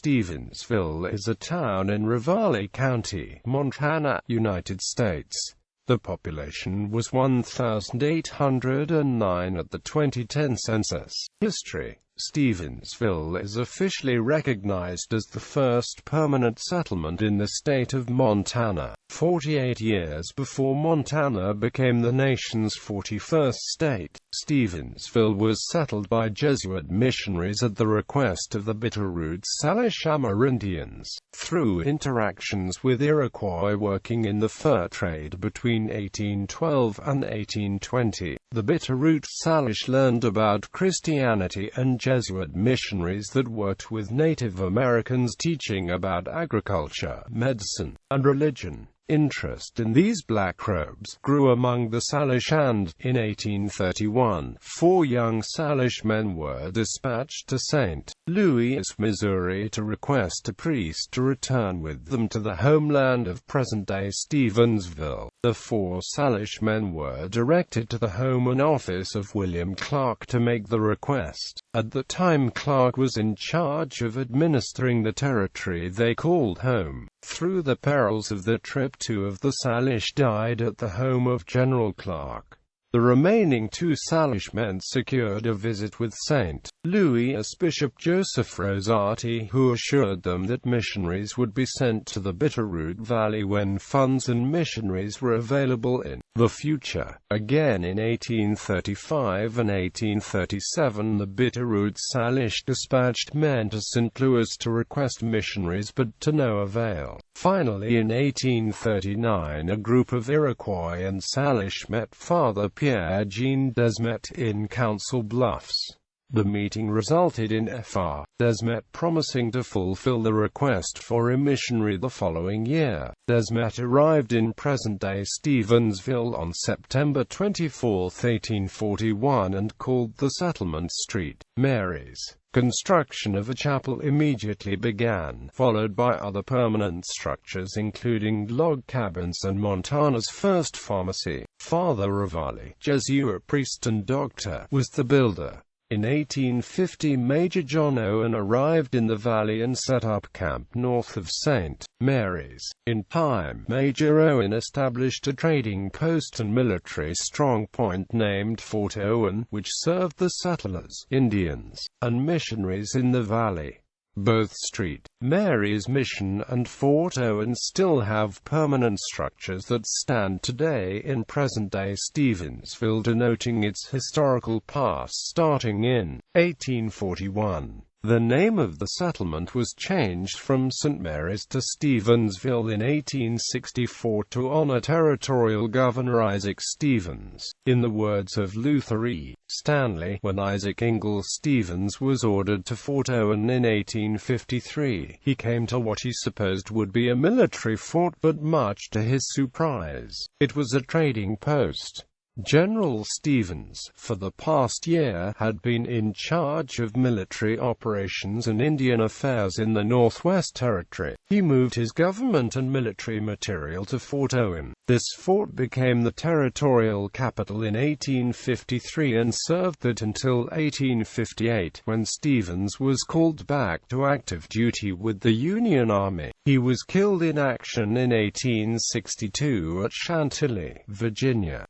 Stevensville is a town in Ravalli County, Montana, United States. The population was 1,809 at the 2010 census. History: Stevensville is officially recognized as the first permanent settlement in the state of Montana, 48 years before Montana became the nation's 41st state. Stevensville was settled by Jesuit missionaries at the request of the Bitterroot Salish Amérindians, through interactions with Iroquois working in the fur trade between 1812 and 1820. The Bitterroot Salish learned about Christianity and Jesuit missionaries that worked with Native Americans teaching about agriculture, medicine, and religion. Interest in these black robes grew among the Salish and, in 1831, 4 young Salish men were dispatched to St. Louis, Missouri to request a priest to return with them to the homeland of present-day Stevensville. The 4 Salish men were directed to the home and office of William Clark to make the request. At the time, Clark was in charge of administering the territory they called home. Through the perils of the trip, 2 of the Salish died at the home of General Clark. The remaining 2 Salish men secured a visit with St. Louis Bishop Joseph Rosati, who assured them that missionaries would be sent to the Bitterroot Valley when funds and missionaries were available in the future. Again in 1835 and 1837, the Bitterroot Salish dispatched men to St. Louis to request missionaries, but to no avail. Finally, in 1839, a group of Iroquois and Salish met Father Pierre-Jean Desmet in Council Bluffs. The meeting resulted in Fr. Desmet promising to fulfill the request for a missionary the following year. Desmet arrived in present-day Stevensville on September 24, 1841, and called the settlement St. Mary's. Construction of a chapel immediately began, followed by other permanent structures including log cabins and Montana's first pharmacy. Father Ravalli, Jesuit priest and doctor, was the builder. In 1850, Major John Owen arrived in the valley and set up camp north of St. Mary's. In time, Major Owen established a trading post and military strongpoint named Fort Owen, which served the settlers, Indians, and missionaries in the valley. Both St. Mary's Mission and Fort Owen still have permanent structures that stand today in present-day Stevensville, denoting its historical past starting in 1841. The name of the settlement was changed from St. Mary's to Stevensville in 1864 to honor territorial governor Isaac Stevens. In the words of Luther E. Stanley, when Isaac Ingalls Stevens was ordered to Fort Owen in 1853, he came to what he supposed would be a military fort, but much to his surprise, it was a trading post. General Stevens, for the past year, had been in charge of military operations and Indian affairs in the Northwest Territory. He moved his government and military material to Fort Owen. This fort became the territorial capital in 1853 and served it until 1858, when Stevens was called back to active duty with the Union Army. He was killed in action in 1862 at Chantilly, Virginia.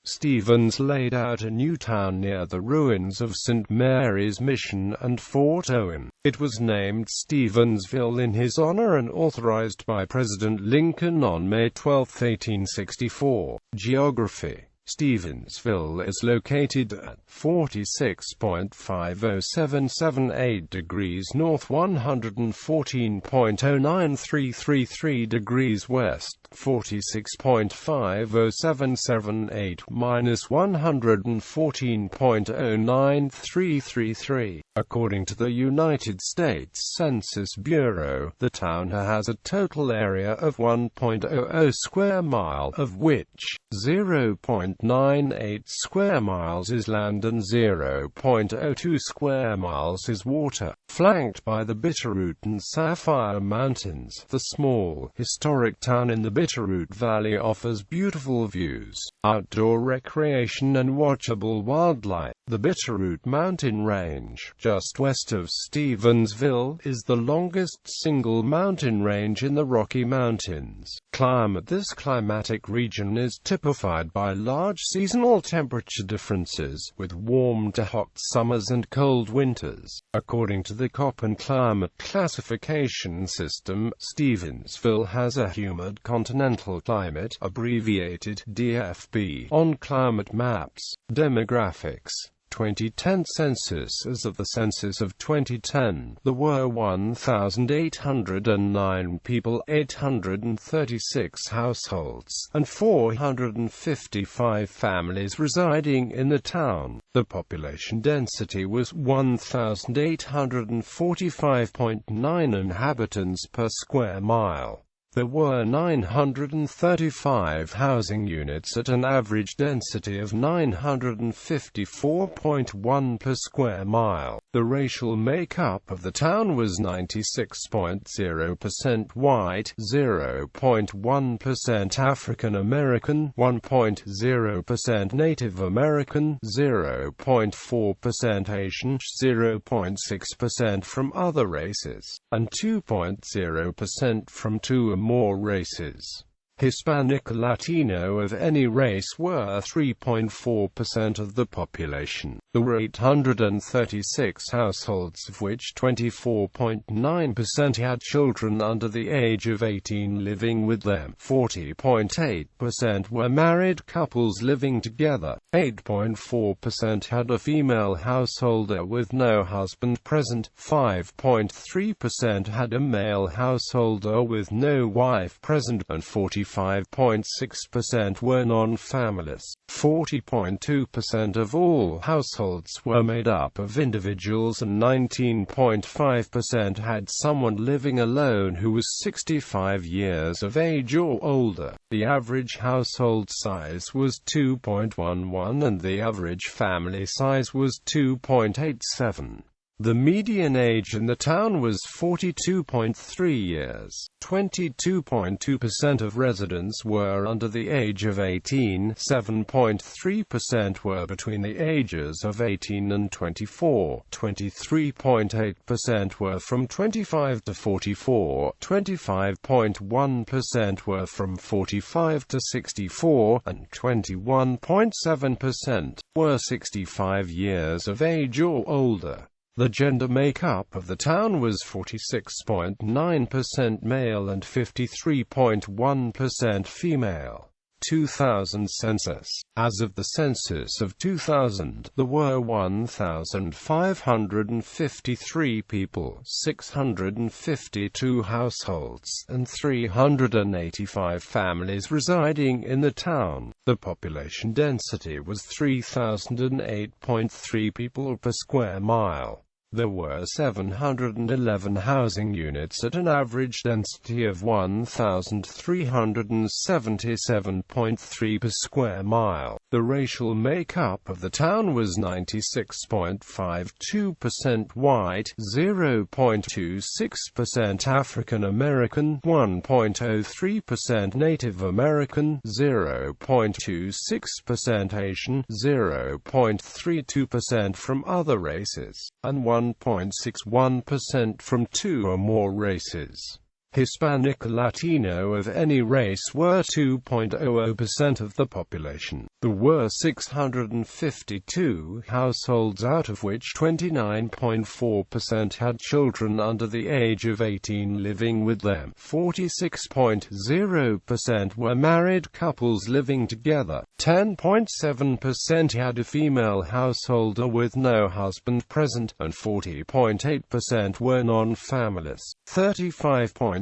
Stevens laid out a new town near the ruins of St. Mary's Mission and Fort Owen. It was named Stevensville in his honor and authorized by President Lincoln on May 12, 1864. Geography: Stevensville is located at 46.50778 degrees north, 114.09333 degrees west, 46.50778 minus 114.09333. According to the United States Census Bureau, the town has a total area of 1.00 square mile, of which 0.98 square miles is land and 0.02 square miles is water. Flanked by the Bitterroot and Sapphire Mountains, the small, historic town in the Bitterroot Valley offers beautiful views, outdoor recreation and watchable wildlife. The Bitterroot mountain range, just west of Stevensville, is the longest single mountain range in the Rocky Mountains. Climate: this climatic region is typified by large seasonal temperature differences, with warm to hot summers and cold winters. According to the Köppen climate classification system, Stevensville has a humid continental climate, abbreviated DFB, on climate maps. Demographics: 2010 census. As of the census of 2010, there were 1,809 people, 836 households, and 455 families residing in the town. The population density was 1,845.9 inhabitants per square mile. There were 935 housing units at an average density of 954.1 per square mile. The racial makeup of the town was 96.0% white, 0.1% African American, 1.0% Native American, 0.4% Asian, 0.6% from other races, and 2.0% from two or more races. Hispanic or Latino of any race were 3.4% of the population. There were 836 households, of which 24.9% had children under the age of 18 living with them. 40.8% were married couples living together. 8.4% had a female householder with no husband present. 5.3% had a male householder with no wife present, and 45.6% were non-families. 40.2% of all households were made up of individuals, and 19.5% had someone living alone who was 65 years of age or older. The average household size was 2.11 and the average family size was 2.87. The median age in the town was 42.3 years. 22.2% of residents were under the age of 18, 7.3% were between the ages of 18 and 24, 23.8% were from 25 to 44, 25.1% were from 45 to 64, and 21.7% were 65 years of age or older. The gender makeup of the town was 46.9% male and 53.1% female. 2000 census. As of the census of 2000, there were 1,553 people, 652 households, and 385 families residing in the town. The population density was 3,008.3 people per square mile. There were 711 housing units at an average density of 1,377.3 per square mile. The racial makeup of the town was 96.52% white, 0.26% African American, 1.03% Native American, 0.26% Asian, 0.32% from other races, and 1.61% from two or more races. Hispanic or Latino of any race were 2.00% of the population. There were 652 households, out of which 29.4% had children under the age of 18 living with them. 46.0% were married couples living together. 10.7% had a female householder with no husband present, and 40.8% were non-families. 35.6%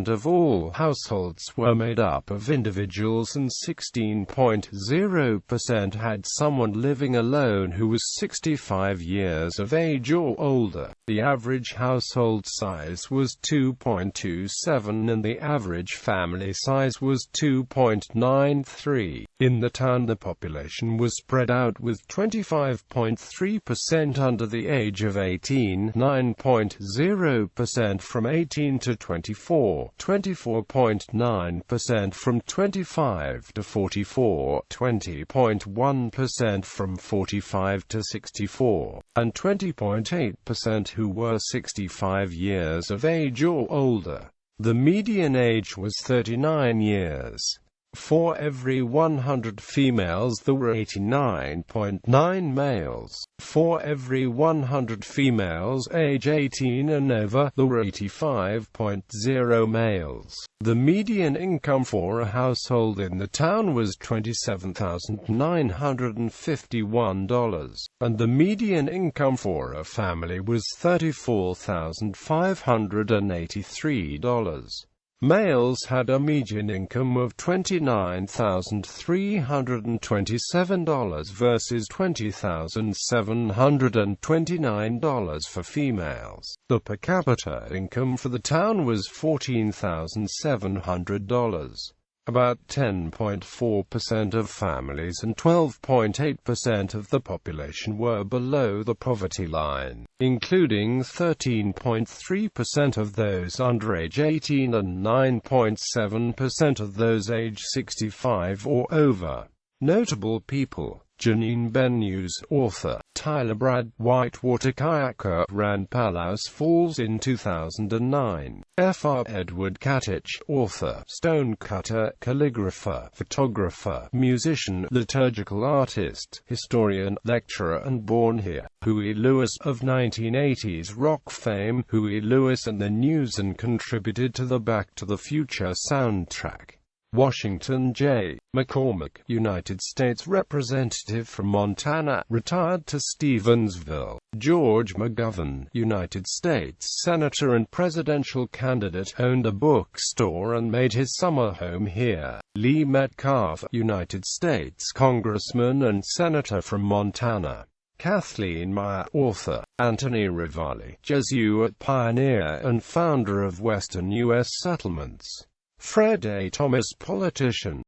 of all households were made up of individuals, and 16.0% had someone living alone who was 65 years of age or older. The average household size was 2.27 and the average family size was 2.93. In the town, the population was spread out, with 25.3% under the age of 18, 9.0% from 18 to 24, 24.9% from 25 to 44, 20.1% from 45 to 64, and 20.8% who were 65 years of age or older. The median age was 39 years. For every 100 females there were 89.9 males. For every 100 females age 18 and over, there were 85.0 males. The median income for a household in the town was $27,951, and the median income for a family was $34,583. Males had a median income of $29,327 versus $20,729 for females. The per capita income for the town was $14,700. About 10.4% of families and 12.8% of the population were below the poverty line, including 13.3% of those under age 18 and 9.7% of those age 65 or over. Notable people: Janine Benyus, author; Tyler Brad, whitewater kayaker, ran Palos Falls in 2009. Fr. Edward Katich, author; stonecutter, calligrapher, photographer, musician, liturgical artist, historian, lecturer and born here. Huey Lewis, of 1980s rock fame, Huey Lewis and the News, and contributed to the Back to the Future soundtrack. Washington J. McCormick, United States Representative from Montana, retired to Stevensville. George McGovern, United States Senator and presidential candidate, owned a bookstore and made his summer home here. Lee Metcalf, United States Congressman and Senator from Montana. Kathleen Meyer, author; Anthony Ravalli, Jesuit pioneer and founder of Western U.S. settlements. Fred A. Thomas, politician.